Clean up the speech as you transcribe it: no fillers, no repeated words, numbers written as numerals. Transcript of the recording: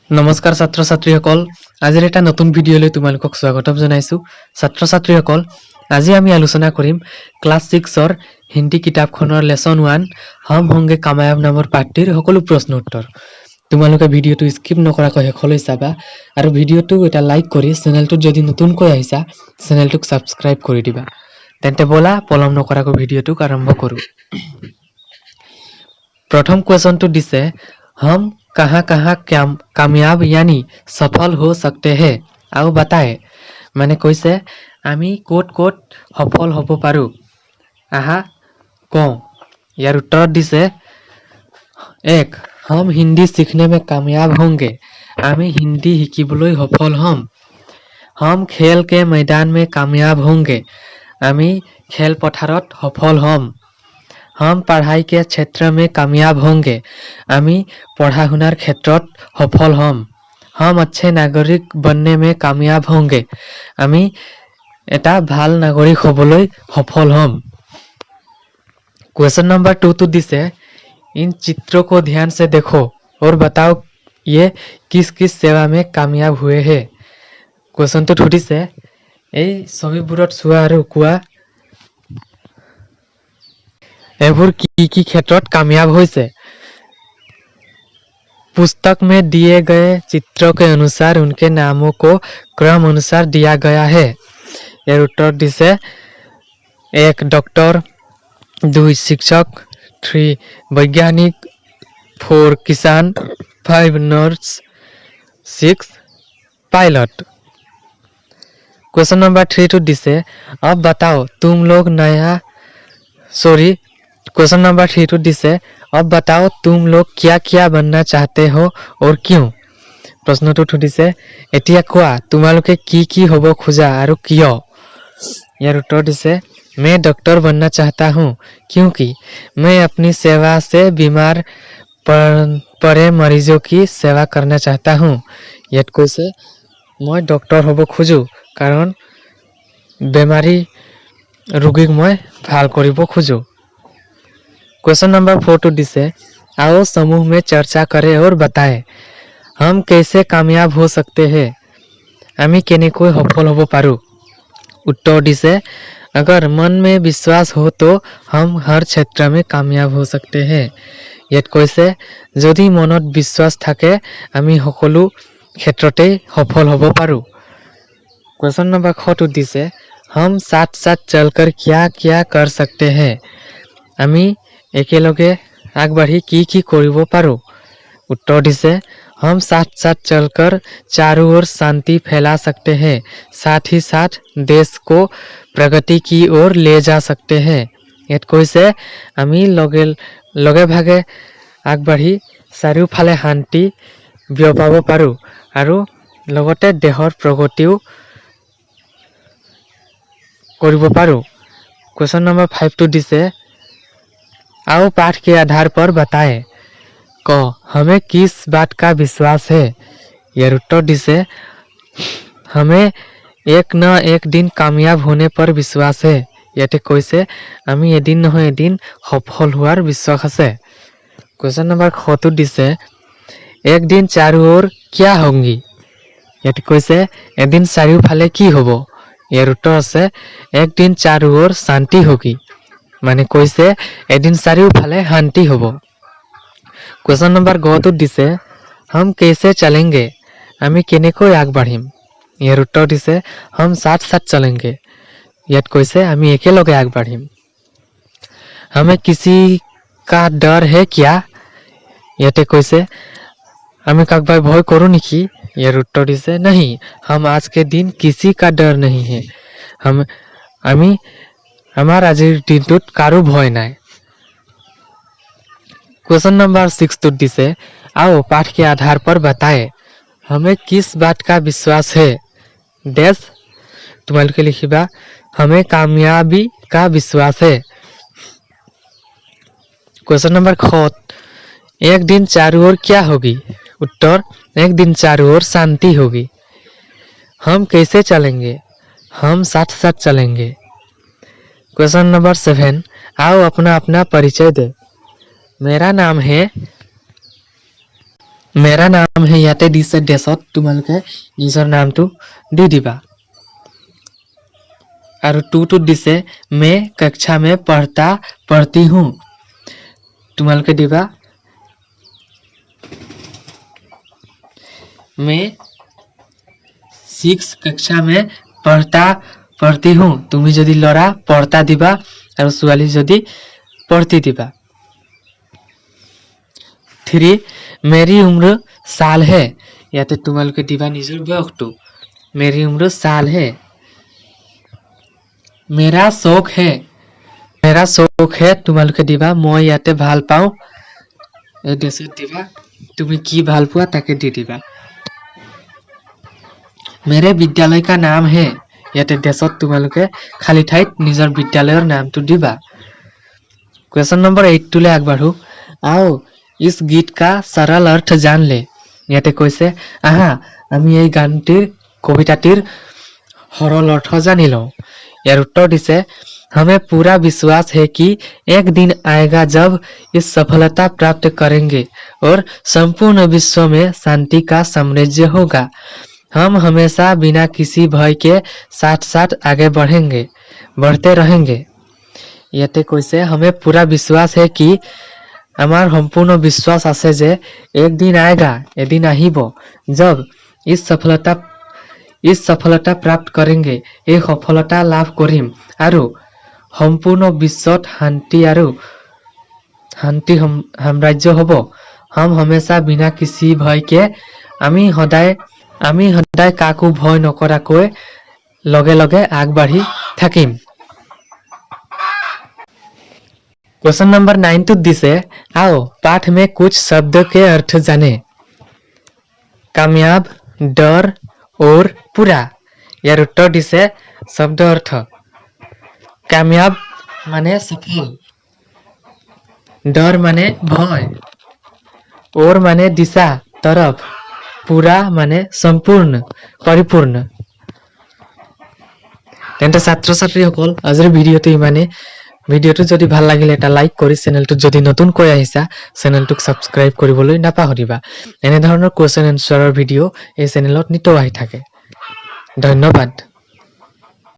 নমস্কাৰ ছাত্ৰ ছাত্ৰীসকল আজিৰ এটা নতুন ভিডিঅ'লৈ তোমালোকক স্বাগতম জনাইছো ছাত্ৰ ছাত্ৰীসকল আজি আমি আলোচনা কৰিম ক্লাছ 6 ৰ হিন্দী কিতাপখনৰ লেসন 1 हम होंगे कामयाब নামৰ পাঠটিৰ সকলো প্ৰশ্ন উত্তৰ তোমালোকে ভিডিঅ'টো স্কিপ নকৰাকৈ শেষলৈ চাবা আৰু ভিডিঅ'টো এটা লাইক কৰি চেনেলটো যদি নতুনকৈ আহিছা চেনেলটোক সাবস্ক্ৰাইব কৰি দিবা তেন্তে বলা পলম নকৰাকৈ ভিডিঅ'টো আৰম্ভ কৰো प्रथम क्वेश्चन तो दिसे हम कहाँ कामयाब यानी सफल हो सकते हैं आओ बताए माने कैसे आमी कोट कोट सफल होबो पारो आहा को यार उत्तर दिसे एक हम हिंदी सीखने में कामयाब होंगे आमी हिंदी हिकिबोलै सफल हम खेल के मैदान में कामयाब होंगे आमी खेल पथारत सफल हम पढ़ाई के क्षेत्र में कामयाब होंगे आमी पढ़ा हुनार क्षेत्रत सफल हम अच्छे नागरिक बनने में कामयाब होंगे आमी एटा भाल नागरिक होबोलै सफल क्वेश्चन नंबर 2 तो दिसे इन चित्रों को ध्यान से देखो और बताओ ये किस किस सेवा में कामयाब हुए हैं क्वेश्चन तो सुधिसे এই ছবিবোৰত চোৱা আৰু কোৱা एबुर की क्षेत्रत कामयाब होइसे पुस्तक में दिए गए चित्रों के अनुसार उनके नामों को क्रम अनुसार दिया गया है यार उत्तर दिसे एक डॉक्टर 2 शिक्षक 3 वैज्ञानिक 4 किसान 5 नर्स 6 पायलट क्वेश्चन नंबर 3 तो दिसे अब बताओ तुम लोग क्वेश्चन नंबर 3 तो दिसे अब बताओ तुम लोग क्या क्या बनना चाहते हो और क्यों प्रश्न तो सुधिसे एतिया कोआ तुमालोके की होबो खोजा आरो कियो यार उत्तर दिसे मैं डॉक्टर बनना चाहता हूँ क्योंकि मैं अपनी सेवा से बीमार पड़े मरीजों की सेवा करना चाहता हूँ यात कैसे मैं डॉक्टर होबो खोजो कारण बेमारी रोगीक मैं ভাল करिब खोजो क्वेश्चन नंबर 4 तो दिसे आओ समूह में चर्चा करें और बताएं हम कैसे कामयाब हो सकते हैं आमी केनेকৈ सफल होबो पारो उत्तर दिसे अगर मन में विश्वास हो तो हम हर क्षेत्र में कामयाब हो सकते हैं यात कैसे यदि मनत विश्वास थाके आमी सकलो क्षेत्रते सफल होबो पारो क्वेश्चन नंबर 6 तो दिसे हम साथ साथ चलकर क्या क्या कर सकते हैं आमी एकेलगे आगबाढ़ी की करिब पारो उत्तर दिसे हम साथ साथ चलकर चारों ओर शांति फैला सकते हैं साथ ही साथ देश को प्रगति की ओर ले जा सकते हैं यात कैसे आमी लगे भागे आगबाढ़ी चारियोफाले शांति बियपाब पारो आरो लगते देशर प्रगतिও करिब पारो क्वेश्चन नंबर 5 तो दिसे आओ पाठ के आधार पर बताएं क हमें किस बात का विश्वास है यार उत्तर दिसे हमें एक न एक दिन कामयाब होने पर विश्वास है याते कैसे आमी एदिन নহয় एदिन सफल होवार विश्वास আছে क्वेश्चन नंबर 7 दिसे एक दिन चारों ओर क्या होंगी याते कैसे एदिन चारियोफाले की होबो यार उत्तर আছে एक दिन चारों ओर शांति होगी माने कैसे एदिन चारियोफाले शांति होबो क्वेश्चन नंबर 9 तो दिसे हम कैसे चलेंगे आमी केनेকৈ आगबाढ़िम यार उत्तर दिसे हम साथ साथ चलेंगे यात कैसे आमी एकेलगे आगबाढ़िम हमें किसी का डर है क्या याते कैसे आमी काकबार भय करो निकी यार उत्तर दिसे नहीं हम आज के दिन किसी का डर नहीं है आमी हमार आजिर दिनटुत कारो भय नाय क्वेश्चन नंबर 6 तो दिसे आओ पाठ के आधार पर बताएं हमें किस बात का विश्वास है डैश तुम्हारे लिखिबा हमें कामयाबी का विश्वास है क्वेश्चन नंबर 7 एक दिन चारों ओर क्या होगी उत्तर एक दिन चारों ओर शांति होगी हम कैसे चलेंगे हम साथ साथ चलेंगे क्वेश्चन नंबर 7 आओ अपना अपना परिचय दे मेरा नाम है मेरा नाम है ইয়াতে দিছে ডেছত তোমালোকে নিজৰ নামটো দি দিবা আৰু টুটো দিছে मैं कक्षा में पढ़ती हूँ তোমালোকে দিবা मैं 6 कक्षा में पढ़ती हूँ তুমি যদি লৰা পঢ়তা দিবা আৰু ছোৱালী যদি पढ़ती दिबा 3 मेरी उम्र साल है याते तुम्हारे दिबा निजर बयसटो मेरी उम्र साल है मेरा शौक है तुम्हारे दिबा मैं याते ভাল পাও ए देशत दिबा तुमी की ভাল পোৱা ताके दि दिबा मेरे विद्यालय का नाम है याते देशत तुम्हारे खाली ठाईत निजर विद्यालयर नामটো दिबा क्वेश्चन नंबर 8 तुले आगबाढु आओ इस गीत का सरल अर्थ जान ले याते কৈছে आहा আমি এই গানটিৰ কবিতাটিৰ সৰল अर्थ জানি লও यार उत्तर दिसे हमें पूरा विश्वास है कि एक दिन आएगा जब इस सफलता प्राप्त करेंगे और संपूर्ण विश्व में शांति का साम्राज्य होगा हम हमेशा बिना किसी भय के साथ आगे बढ़ते रहेंगे याते কৈছে हमें पूरा विश्वास है कि आमार सम्पूर्ण विश्वास आछे जे एक दिन आएगा एदिन आहिब जब इस सफलता प्राप्त करेंगे ए सफलता लाभ करिम आरु सम्पूर्ण विश्वत शांति साम्राज्य हबो हम हमेशा बिना किसी भय के आमी सदाय काकू भय नकराকৈ लगे लगे आगबाढ़ी থাকিম क्वेश्चन नंबर 9 तो दिसे आओ पाठ में कुछ शब्द के अर्थ जाने कामयाब डर और पूरा यार उत्तर दिसे शब्द अर्थ कामयाब माने सफल डर माने भय और माने दिशा तरफ पूरा माने संपूर्ण परिपूर्ण तेंते छात्र छात्री सकल आजिर भिडिओটো इमाने भिडिओটো जदि ভাল লাগিলে এটা লাইক কৰি চেনেলটো যদি নতুন কৈ আহিছা চেনেলটোক সাবস্ক্ৰাইব কৰিবলৈ নাপাহৰিবা এনে ধৰণৰ কোৱেশ্চন এনসাৰৰ ভিডিও এই চেনেলত নিতৌ আহি থাকে ধন্যবাদ।